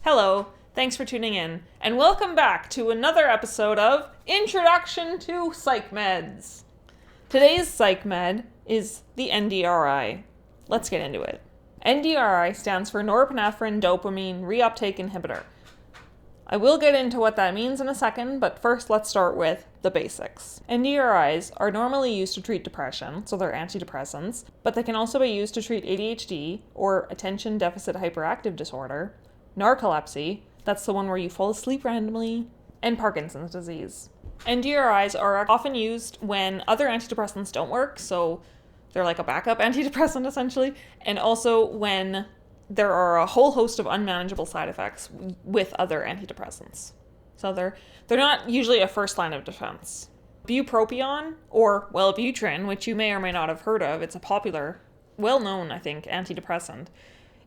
Hello, thanks for tuning in, and welcome back to another episode of Introduction to Psych Meds. Today's psych med is the NDRI. Let's get into it. NDRI stands for norepinephrine dopamine reuptake inhibitor. I will get into what that means in a second, but first let's start with the basics. NDRIs are normally used to treat depression, so they're antidepressants, but they can also be used to treat ADHD or attention deficit hyperactive disorder, narcolepsy, that's the one where you fall asleep randomly, and Parkinson's disease. NDRIs are often used when other antidepressants don't work, so they're like a backup antidepressant essentially, and also when there are a whole host of unmanageable side effects with other antidepressants. So they're not usually a first line of defense. Bupropion, or Wellbutrin, which you may or may not have heard of, it's a popular, well-known, I think, antidepressant,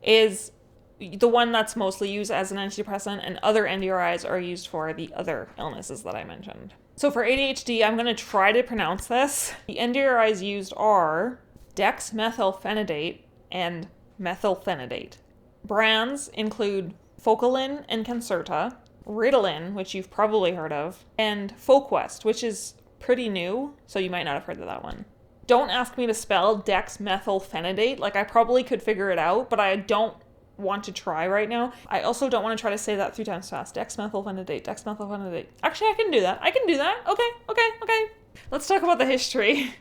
is the one that's mostly used as an antidepressant, and other NDRIs are used for the other illnesses that I mentioned. So for ADHD, I'm going to try to pronounce this. The NDRIs used are dexmethylphenidate and methylphenidate. Brands include Focalin and Concerta, Ritalin, which you've probably heard of, and Foquest, which is pretty new, so you might not have heard of that one. Don't ask me to spell dexmethylphenidate, like I probably could figure it out, but I don't want to try right now. I also don't want to try to say that 3 times fast. Dexmethylphenidate. Actually, I can do that. Okay. Let's talk about the history.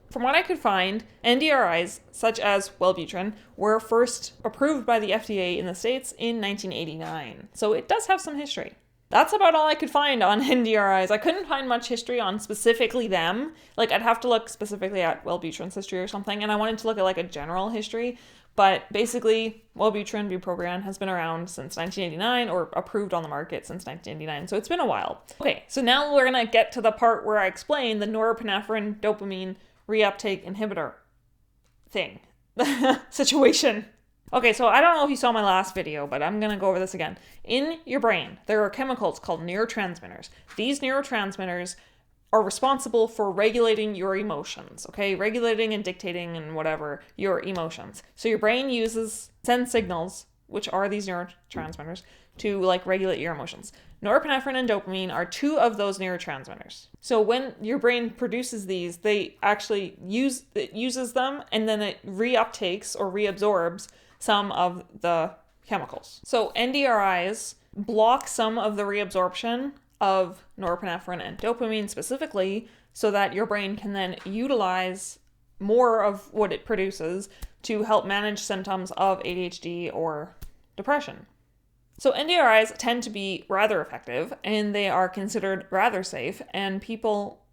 From what I could find, NDRIs, such as Wellbutrin, were first approved by the FDA in the States in 1989. So it does have some history. That's about all I could find on NDRIs. I couldn't find much history on specifically them. Like, I'd have to look specifically at Wellbutrin's history or something, and I wanted to look at like a general history. But basically, Wellbutrin, bupropion, has been around since 1989 or approved on the market since 1989. So it's been a while. Okay, so now we're going to get to the part where I explain the norepinephrine dopamine reuptake inhibitor thing. Situation. Okay, so I don't know if you saw my last video, but I'm going to go over this again. In your brain, there are chemicals called neurotransmitters. These neurotransmitters are responsible for regulating your emotions, okay? Regulating and dictating and whatever your emotions. So your brain sends signals, which are these neurotransmitters, to like regulate your emotions. Norepinephrine and dopamine are 2 of those neurotransmitters. So when your brain produces these, they actually uses them, and then it reuptakes or reabsorbs some of the chemicals. So NDRIs block some of the reabsorption of norepinephrine and dopamine specifically, so that your brain can then utilize more of what it produces to help manage symptoms of ADHD or depression. So NDRIs tend to be rather effective, and they are considered rather safe, and people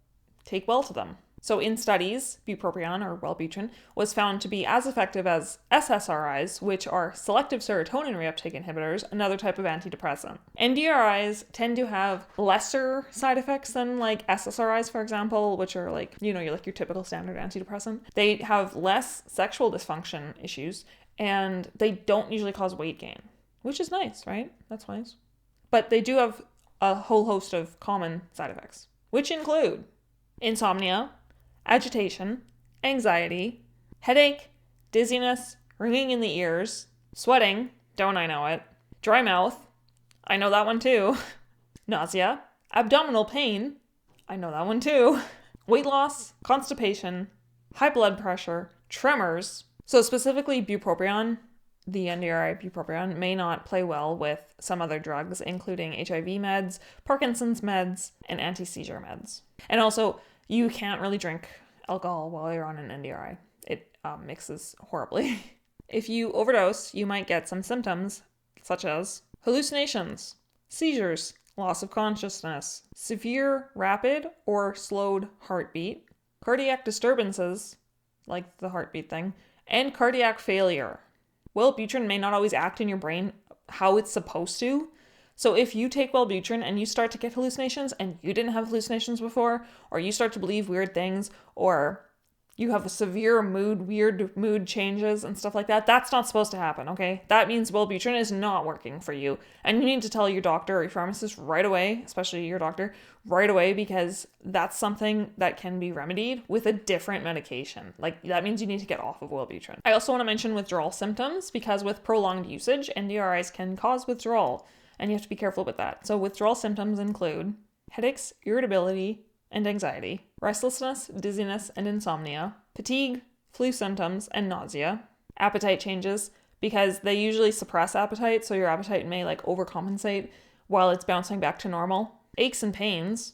take well to them. So in studies, bupropion or Wellbutrin was found to be as effective as SSRIs, which are selective serotonin reuptake inhibitors, another type of antidepressant. NDRIs tend to have lesser side effects than like SSRIs, for example, which are like, you're like your typical standard antidepressant. They have less sexual dysfunction issues, and they don't usually cause weight gain, which is nice, right? That's nice. But they do have a whole host of common side effects, which include insomnia, agitation, anxiety, headache, dizziness, ringing in the ears, sweating, don't I know it, dry mouth, I know that one too, nausea, abdominal pain, I know that one too, weight loss, constipation, high blood pressure, tremors. So specifically bupropion, the NDRI bupropion, may not play well with some other drugs, including HIV meds, Parkinson's meds, and anti-seizure meds. And also, you can't really drink alcohol while you're on an NDRI. It mixes horribly. If you overdose, you might get some symptoms such as hallucinations, seizures, loss of consciousness, severe rapid or slowed heartbeat, cardiac disturbances, like the heartbeat thing, and cardiac failure. Wellbutrin may not always act in your brain how it's supposed to. So if you take Wellbutrin and you start to get hallucinations and you didn't have hallucinations before, or you start to believe weird things, or you have a severe weird mood changes and stuff like that, that's not supposed to happen, okay? That means Wellbutrin is not working for you. And you need to tell your doctor or your pharmacist right away, especially your doctor, right away, because that's something that can be remedied with a different medication. Like, that means you need to get off of Wellbutrin. I also want to mention withdrawal symptoms, because with prolonged usage, NDRIs can cause withdrawal, and you have to be careful with that. So withdrawal symptoms include headaches, irritability, and anxiety, restlessness, dizziness, and insomnia, fatigue, flu symptoms, and nausea, appetite changes, because they usually suppress appetite, so your appetite may like overcompensate while it's bouncing back to normal, aches and pains,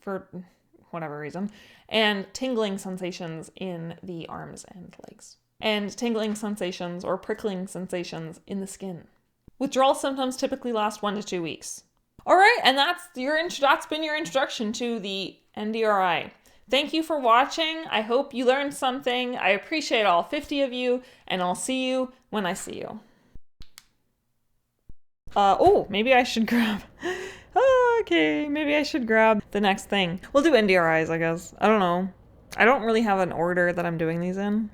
for whatever reason, and tingling sensations in the arms and legs, and tingling sensations or prickling sensations in the skin. Withdrawal symptoms typically last 1 to 2 weeks. All right, and that's been your introduction to the NDRI. Thank you for watching. I hope you learned something. I appreciate all 50 of you, and I'll see you when I see you. Maybe I should grab... okay, maybe I should grab the next thing. We'll do NDRIs, I guess. I don't know. I don't really have an order that I'm doing these in.